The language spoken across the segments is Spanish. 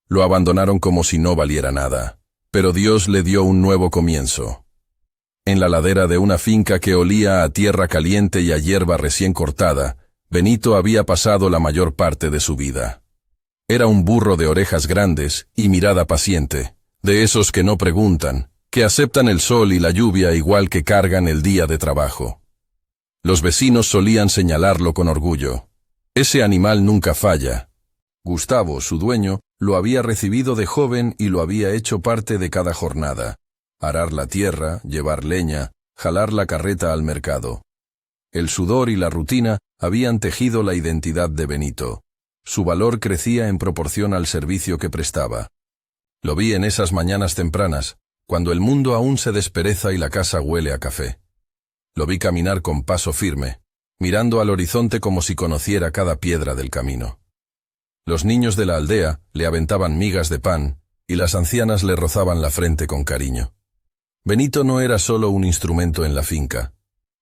Lo abandonaron como si no valiera nada, pero Dios le dio un nuevo comienzo. En la ladera de una finca que olía a tierra caliente y a hierba recién cortada, Benito había pasado la mayor parte de su vida. Era un burro de orejas grandes y mirada paciente, de esos que no preguntan, que aceptan el sol y la lluvia igual que cargan el día de trabajo. Los vecinos solían señalarlo con orgullo. Ese animal nunca falla. Gustavo, su dueño, lo había recibido de joven y lo había hecho parte de cada jornada. Arar la tierra, llevar leña, jalar la carreta al mercado. El sudor y la rutina habían tejido la identidad de Benito. Su valor crecía en proporción al servicio que prestaba. Lo vi en esas mañanas tempranas, cuando el mundo aún se despereza y la casa huele a café. Lo vi caminar con paso firme, mirando al horizonte como si conociera cada piedra del camino. Los niños de la aldea le aventaban migas de pan, y las ancianas le rozaban la frente con cariño. Benito no era solo un instrumento en la finca,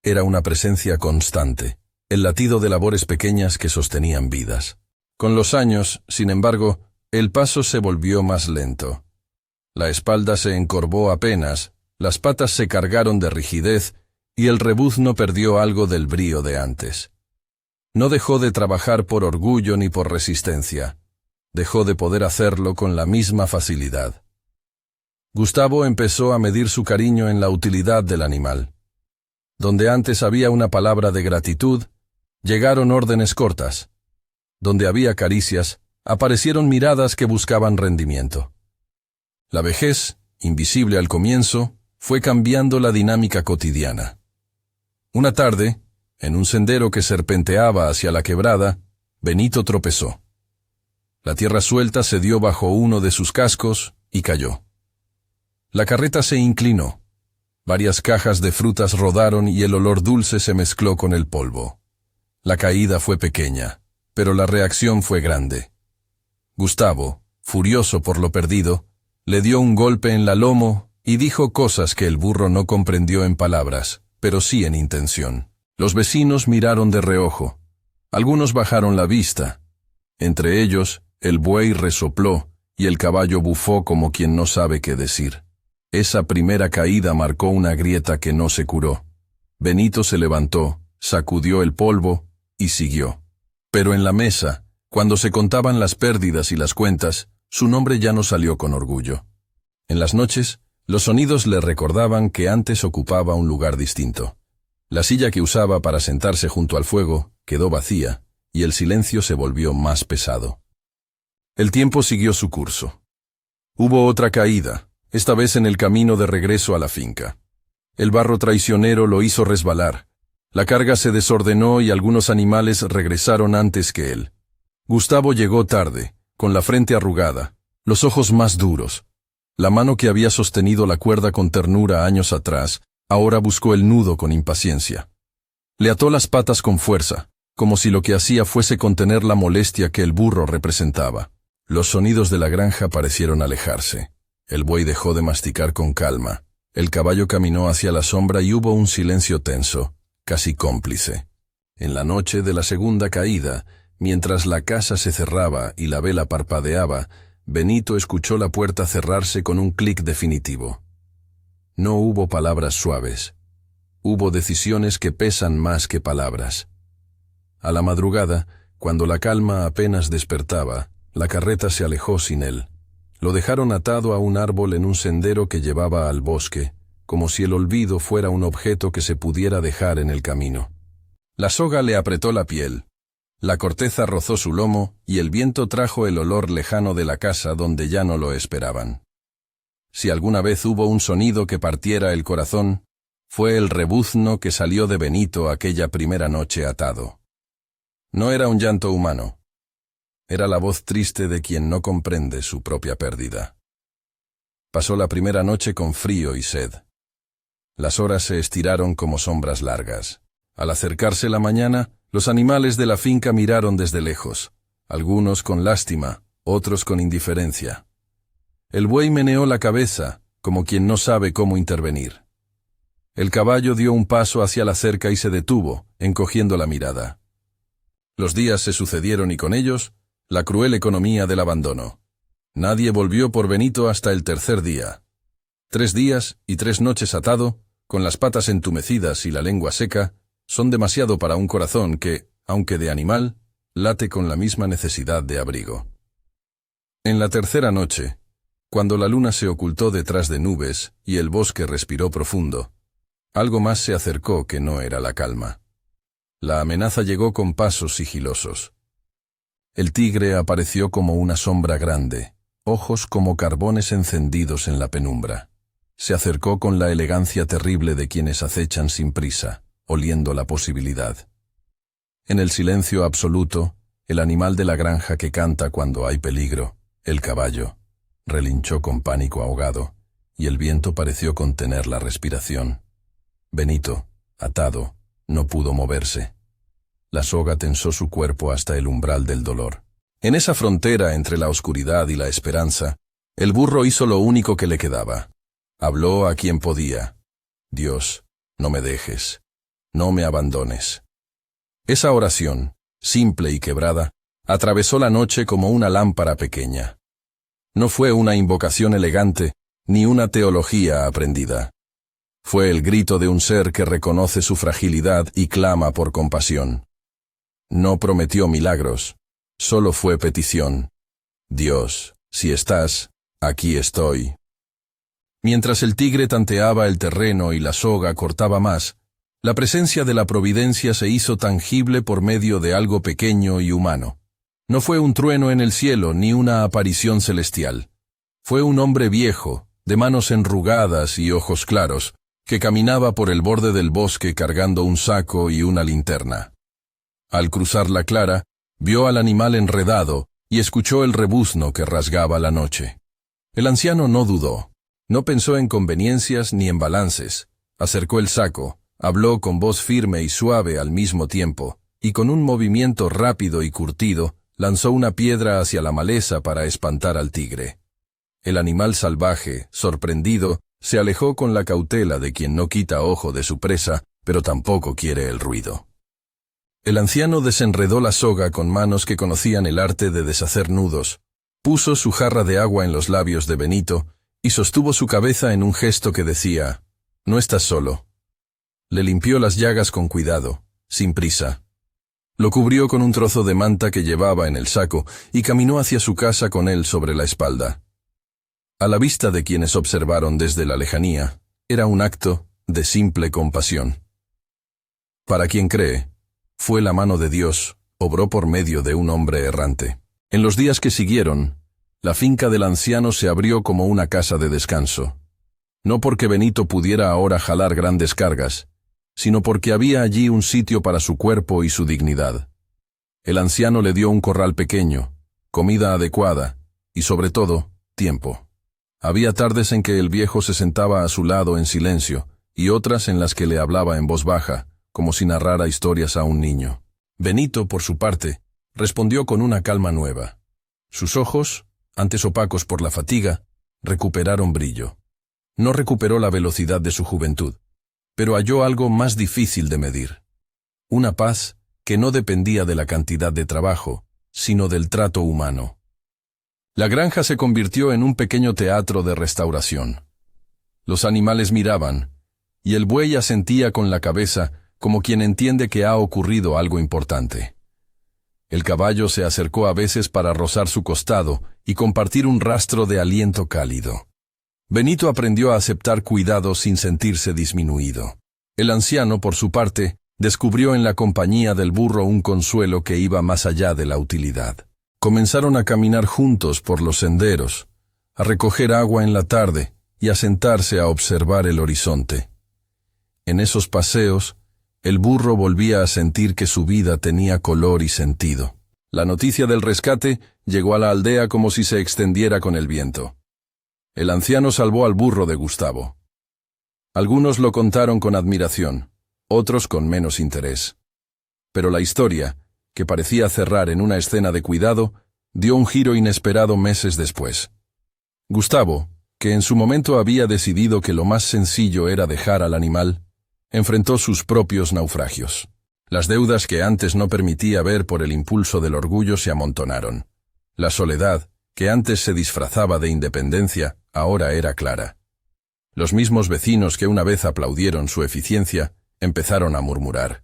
era una presencia constante, el latido de labores pequeñas que sostenían vidas. Con los años, sin embargo, el paso se volvió más lento. La espalda se encorvó apenas, las patas se cargaron de rigidez y el rebuzno perdió algo del brío de antes. No dejó de trabajar por orgullo ni por resistencia. Dejó de poder hacerlo con la misma facilidad. Gustavo empezó a medir su cariño en la utilidad del animal. Donde antes había una palabra de gratitud, llegaron órdenes cortas. Donde había caricias, aparecieron miradas que buscaban rendimiento. La vejez, invisible al comienzo, fue cambiando la dinámica cotidiana. Una tarde, en un sendero que serpenteaba hacia la quebrada, Benito tropezó. La tierra suelta se dio bajo uno de sus cascos y cayó. La carreta se inclinó. Varias cajas de frutas rodaron y el olor dulce se mezcló con el polvo. La caída fue pequeña, pero la reacción fue grande. Gustavo, furioso por lo perdido, le dio un golpe en la lomo y dijo cosas que el burro no comprendió en palabras, pero sí en intención. Los vecinos miraron de reojo. Algunos bajaron la vista. Entre ellos, el buey resopló y el caballo bufó como quien no sabe qué decir. Esa primera caída marcó una grieta que no se curó. Benito se levantó, sacudió el polvo y siguió. Pero en la mesa, cuando se contaban las pérdidas y las cuentas, su nombre ya no salió con orgullo. En las noches, los sonidos le recordaban que antes ocupaba un lugar distinto. La silla que usaba para sentarse junto al fuego quedó vacía y el silencio se volvió más pesado. El tiempo siguió su curso. Hubo otra caída, esta vez en el camino de regreso a la finca. El barro traicionero lo hizo resbalar. La carga se desordenó y algunos animales regresaron antes que él. Gustavo llegó tarde, con la frente arrugada, los ojos más duros. La mano que había sostenido la cuerda con ternura años atrás, ahora buscó el nudo con impaciencia. Le ató las patas con fuerza, como si lo que hacía fuese contener la molestia que el burro representaba. Los sonidos de la granja parecieron alejarse. El buey dejó de masticar con calma. El caballo caminó hacia la sombra y hubo un silencio tenso, casi cómplice. En la noche de la segunda caída, mientras la casa se cerraba y la vela parpadeaba, Benito escuchó la puerta cerrarse con un clic definitivo. No hubo palabras suaves. Hubo decisiones que pesan más que palabras. A la madrugada, cuando la calma apenas despertaba, la carreta se alejó sin él. Lo dejaron atado a un árbol en un sendero que llevaba al bosque, como si el olvido fuera un objeto que se pudiera dejar en el camino. La soga le apretó la piel. La corteza rozó su lomo y el viento trajo el olor lejano de la casa donde ya no lo esperaban. Si alguna vez hubo un sonido que partiera el corazón, fue el rebuzno que salió de Benito aquella primera noche atado. No era un llanto humano. Era la voz triste de quien no comprende su propia pérdida. Pasó la primera noche con frío y sed. Las horas se estiraron como sombras largas. Al acercarse la mañana, los animales de la finca miraron desde lejos, algunos con lástima, otros con indiferencia. El buey meneó la cabeza, como quien no sabe cómo intervenir. El caballo dio un paso hacia la cerca y se detuvo, encogiendo la mirada. Los días se sucedieron y con ellos, la cruel economía del abandono. Nadie volvió por Benito hasta el tercer día. 3 días y 3 noches atado, con las patas entumecidas y la lengua seca, son demasiado para un corazón que, aunque de animal, late con la misma necesidad de abrigo. En la tercera noche, cuando la luna se ocultó detrás de nubes y el bosque respiró profundo, algo más se acercó que no era la calma. La amenaza llegó con pasos sigilosos. El tigre apareció como una sombra grande, ojos como carbones encendidos en la penumbra. Se acercó con la elegancia terrible de quienes acechan sin prisa, oliendo la posibilidad. En el silencio absoluto, el animal de la granja que canta cuando hay peligro, el caballo, relinchó con pánico ahogado, y el viento pareció contener la respiración. Benito, atado, no pudo moverse. La soga tensó su cuerpo hasta el umbral del dolor. En esa frontera entre la oscuridad y la esperanza, el burro hizo lo único que le quedaba. Habló a quien podía. Dios, no me dejes. No me abandones. Esa oración, simple y quebrada, atravesó la noche como una lámpara pequeña. No fue una invocación elegante, ni una teología aprendida. Fue el grito de un ser que reconoce su fragilidad y clama por compasión. No prometió milagros, solo fue petición. Dios, si estás, aquí estoy. Mientras el tigre tanteaba el terreno y la soga cortaba más, la presencia de la providencia se hizo tangible por medio de algo pequeño y humano. No fue un trueno en el cielo ni una aparición celestial. Fue un hombre viejo, de manos enrugadas y ojos claros, que caminaba por el borde del bosque cargando un saco y una linterna. Al cruzar la clara, vio al animal enredado y escuchó el rebuzno que rasgaba la noche. El anciano no dudó. No pensó en conveniencias ni en balances. Acercó el saco, habló con voz firme y suave al mismo tiempo, y con un movimiento rápido y curtido, lanzó una piedra hacia la maleza para espantar al tigre. El animal salvaje, sorprendido, se alejó con la cautela de quien no quita ojo de su presa, pero tampoco quiere el ruido. El anciano desenredó la soga con manos que conocían el arte de deshacer nudos, puso su jarra de agua en los labios de Benito y sostuvo su cabeza en un gesto que decía, «No estás solo». Le limpió las llagas con cuidado, sin prisa. Lo cubrió con un trozo de manta que llevaba en el saco y caminó hacia su casa con él sobre la espalda. A la vista de quienes observaron desde la lejanía, era un acto de simple compasión. Para quien cree, fue la mano de Dios, obró por medio de un hombre errante. En los días que siguieron, la finca del anciano se abrió como una casa de descanso. No porque Benito pudiera ahora jalar grandes cargas, sino porque había allí un sitio para su cuerpo y su dignidad. El anciano le dio un corral pequeño, comida adecuada y, sobre todo, tiempo. Había tardes en que el viejo se sentaba a su lado en silencio y otras en las que le hablaba en voz baja, como si narrara historias a un niño. Benito, por su parte, respondió con una calma nueva. Sus ojos, antes opacos por la fatiga, recuperaron brillo. No recuperó la velocidad de su juventud, pero halló algo más difícil de medir. Una paz que no dependía de la cantidad de trabajo, sino del trato humano. La granja se convirtió en un pequeño teatro de restauración. Los animales miraban, y el buey asentía con la cabeza como quien entiende que ha ocurrido algo importante. El caballo se acercó a veces para rozar su costado y compartir un rastro de aliento cálido. Benito aprendió a aceptar cuidados sin sentirse disminuido. El anciano, por su parte, descubrió en la compañía del burro un consuelo que iba más allá de la utilidad. Comenzaron a caminar juntos por los senderos, a recoger agua en la tarde y a sentarse a observar el horizonte. En esos paseos, el burro volvía a sentir que su vida tenía color y sentido. La noticia del rescate llegó a la aldea como si se extendiera con el viento. El anciano salvó al burro de Gustavo. Algunos lo contaron con admiración, otros con menos interés. Pero la historia, que parecía cerrar en una escena de cuidado, dio un giro inesperado meses después. Gustavo, que en su momento había decidido que lo más sencillo era dejar al animal, enfrentó sus propios naufragios. Las deudas que antes no permitía ver por el impulso del orgullo se amontonaron. La soledad, que antes se disfrazaba de independencia, ahora era clara. Los mismos vecinos que una vez aplaudieron su eficiencia, empezaron a murmurar.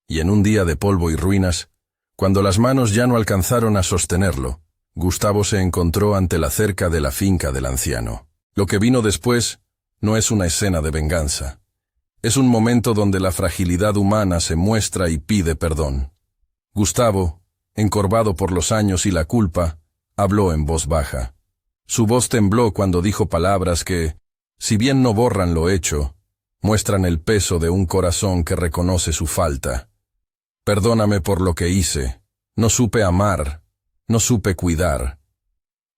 Y en un día de polvo y ruinas, cuando las manos ya no alcanzaron a sostenerlo, Gustavo se encontró ante la cerca de la finca del anciano. Lo que vino después no es una escena de venganza. Es un momento donde la fragilidad humana se muestra y pide perdón. Gustavo, encorvado por los años y la culpa, habló en voz baja. Su voz tembló cuando dijo palabras que, si bien no borran lo hecho, muestran el peso de un corazón que reconoce su falta. Perdóname por lo que hice. No supe amar, no supe cuidar.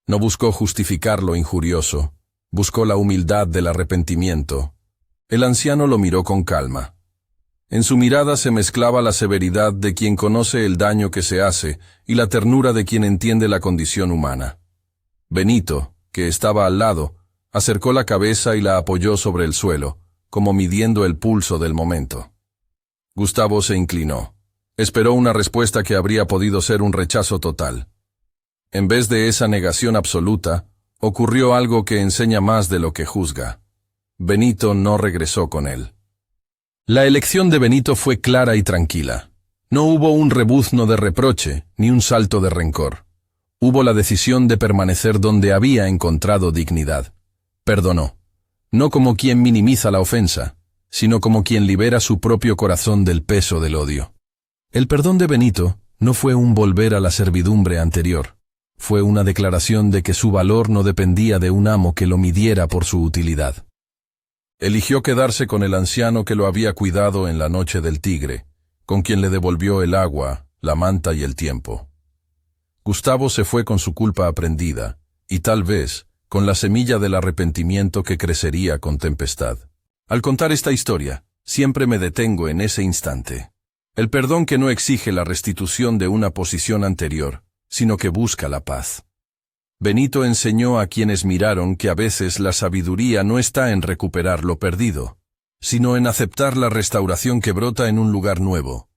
No buscó justificar lo injurioso, buscó la humildad del arrepentimiento. El anciano lo miró con calma. En su mirada se mezclaba la severidad de quien conoce el daño que se hace y la ternura de quien entiende la condición humana. Benito, que estaba al lado, acercó la cabeza y la apoyó sobre el suelo, como midiendo el pulso del momento. Gustavo se inclinó. Esperó una respuesta que habría podido ser un rechazo total. En vez de esa negación absoluta, ocurrió algo que enseña más de lo que juzga. Benito no regresó con él. La elección de Benito fue clara y tranquila. No hubo un rebuzno de reproche, ni un salto de rencor. Hubo la decisión de permanecer donde había encontrado dignidad. Perdonó, no como quien minimiza la ofensa, sino como quien libera su propio corazón del peso del odio. El perdón de Benito no fue un volver a la servidumbre anterior. Fue una declaración de que su valor no dependía de un amo que lo midiera por su utilidad. Eligió quedarse con el anciano que lo había cuidado en la noche del tigre, con quien le devolvió el agua, la manta y el tiempo. Gustavo se fue con su culpa aprendida, y tal vez con la semilla del arrepentimiento que crecería con tempestad. Al contar esta historia, siempre me detengo en ese instante. El perdón que no exige la restitución de una posición anterior, sino que busca la paz. Benito enseñó a quienes miraron que a veces la sabiduría no está en recuperar lo perdido, sino en aceptar la restauración que brota en un lugar nuevo.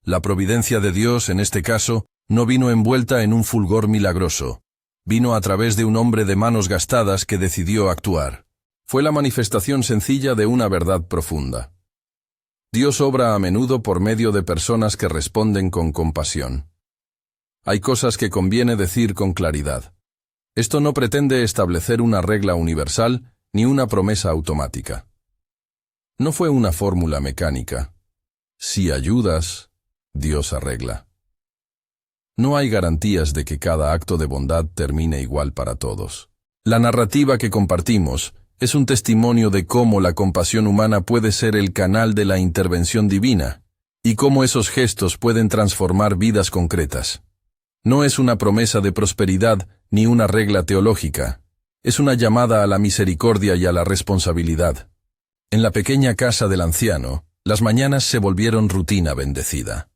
La providencia de Dios, en este caso, no vino envuelta en un fulgor milagroso. Vino a través de un hombre de manos gastadas que decidió actuar. Fue la manifestación sencilla de una verdad profunda. Dios obra a menudo por medio de personas que responden con compasión. Hay cosas que conviene decir con claridad. Esto no pretende establecer una regla universal ni una promesa automática. No fue una fórmula mecánica. Si ayudas, Dios arregla. No hay garantías de que cada acto de bondad termine igual para todos. La narrativa que compartimos es un testimonio de cómo la compasión humana puede ser el canal de la intervención divina, y cómo esos gestos pueden transformar vidas concretas. No es una promesa de prosperidad ni una regla teológica. Es una llamada a la misericordia y a la responsabilidad. En la pequeña casa del anciano, las mañanas se volvieron rutina bendecida.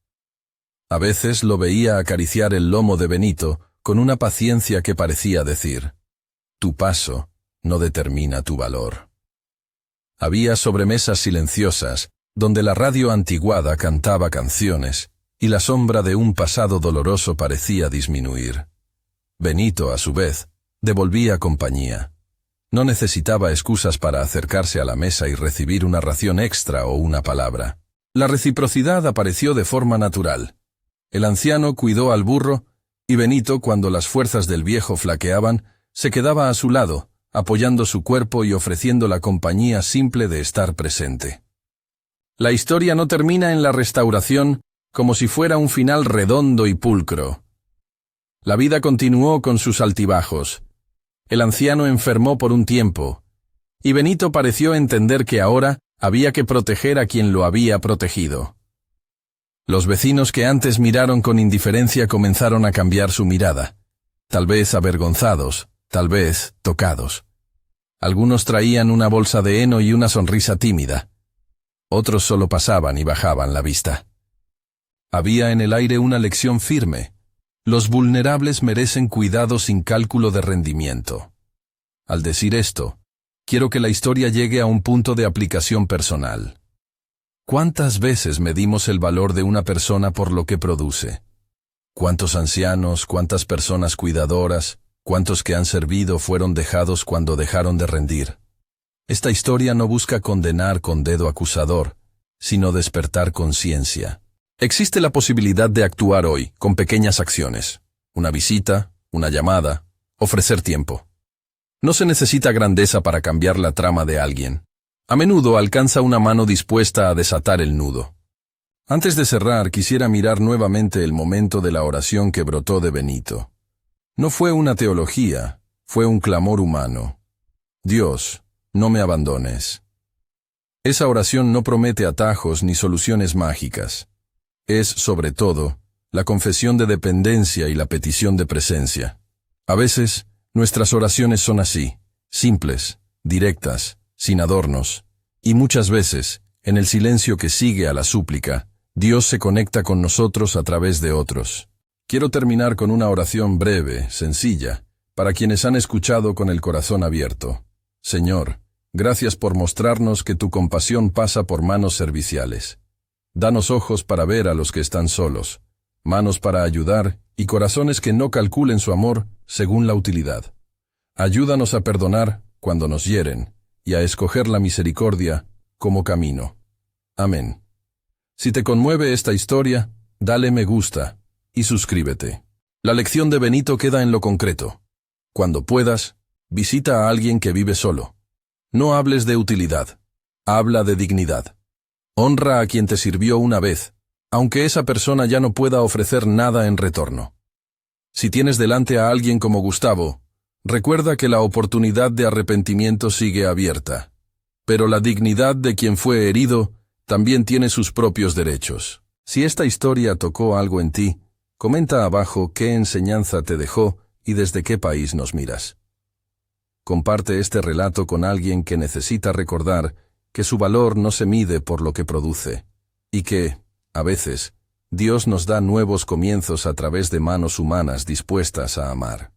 A veces lo veía acariciar el lomo de Benito con una paciencia que parecía decir: tu paso no determina tu valor. Había sobremesas silenciosas, donde la radio antiguada cantaba canciones, y la sombra de un pasado doloroso parecía disminuir. Benito, a su vez, devolvía compañía. No necesitaba excusas para acercarse a la mesa y recibir una ración extra o una palabra. La reciprocidad apareció de forma natural. El anciano cuidó al burro, y Benito, cuando las fuerzas del viejo flaqueaban, se quedaba a su lado, apoyando su cuerpo y ofreciendo la compañía simple de estar presente. La historia no termina en la restauración como si fuera un final redondo y pulcro. La vida continuó con sus altibajos. El anciano enfermó por un tiempo, y Benito pareció entender que ahora había que proteger a quien lo había protegido. Los vecinos que antes miraron con indiferencia comenzaron a cambiar su mirada, tal vez avergonzados, tal vez tocados. Algunos traían una bolsa de heno y una sonrisa tímida. Otros solo pasaban y bajaban la vista. Había en el aire una lección firme. Los vulnerables merecen cuidado sin cálculo de rendimiento. Al decir esto, quiero que la historia llegue a un punto de aplicación personal. ¿Cuántas veces medimos el valor de una persona por lo que produce? ¿Cuántos ancianos, cuántas personas cuidadoras, ¿Cuántos que han servido fueron dejados cuando dejaron de rendir? Esta historia no busca condenar con dedo acusador, sino despertar conciencia. Existe la posibilidad de actuar hoy con pequeñas acciones. Una visita, una llamada, ofrecer tiempo. No se necesita grandeza para cambiar la trama de alguien. A menudo alcanza una mano dispuesta a desatar el nudo. Antes de cerrar, quisiera mirar nuevamente el momento de la oración que brotó de Benito. No fue una teología, fue un clamor humano. Dios, no me abandones. Esa oración no promete atajos ni soluciones mágicas. Es, sobre todo, la confesión de dependencia y la petición de presencia. A veces, nuestras oraciones son así, simples, directas, sin adornos, y muchas veces, en el silencio que sigue a la súplica, Dios se conecta con nosotros a través de otros. Quiero terminar con una oración breve, sencilla, para quienes han escuchado con el corazón abierto. Señor, gracias por mostrarnos que tu compasión pasa por manos serviciales. Danos ojos para ver a los que están solos, manos para ayudar y corazones que no calculen su amor según la utilidad. Ayúdanos a perdonar cuando nos hieren y a escoger la misericordia como camino. Amén. Si te conmueve esta historia, dale me gusta y suscríbete. La lección de Benito queda en lo concreto. Cuando puedas, visita a alguien que vive solo. No hables de utilidad, habla de dignidad. Honra a quien te sirvió una vez, aunque esa persona ya no pueda ofrecer nada en retorno. Si tienes delante a alguien como Gustavo, recuerda que la oportunidad de arrepentimiento sigue abierta, pero la dignidad de quien fue herido también tiene sus propios derechos. Si esta historia tocó algo en ti, comenta abajo qué enseñanza te dejó y desde qué país nos miras. Comparte este relato con alguien que necesita recordar que su valor no se mide por lo que produce, y que, a veces, Dios nos da nuevos comienzos a través de manos humanas dispuestas a amar.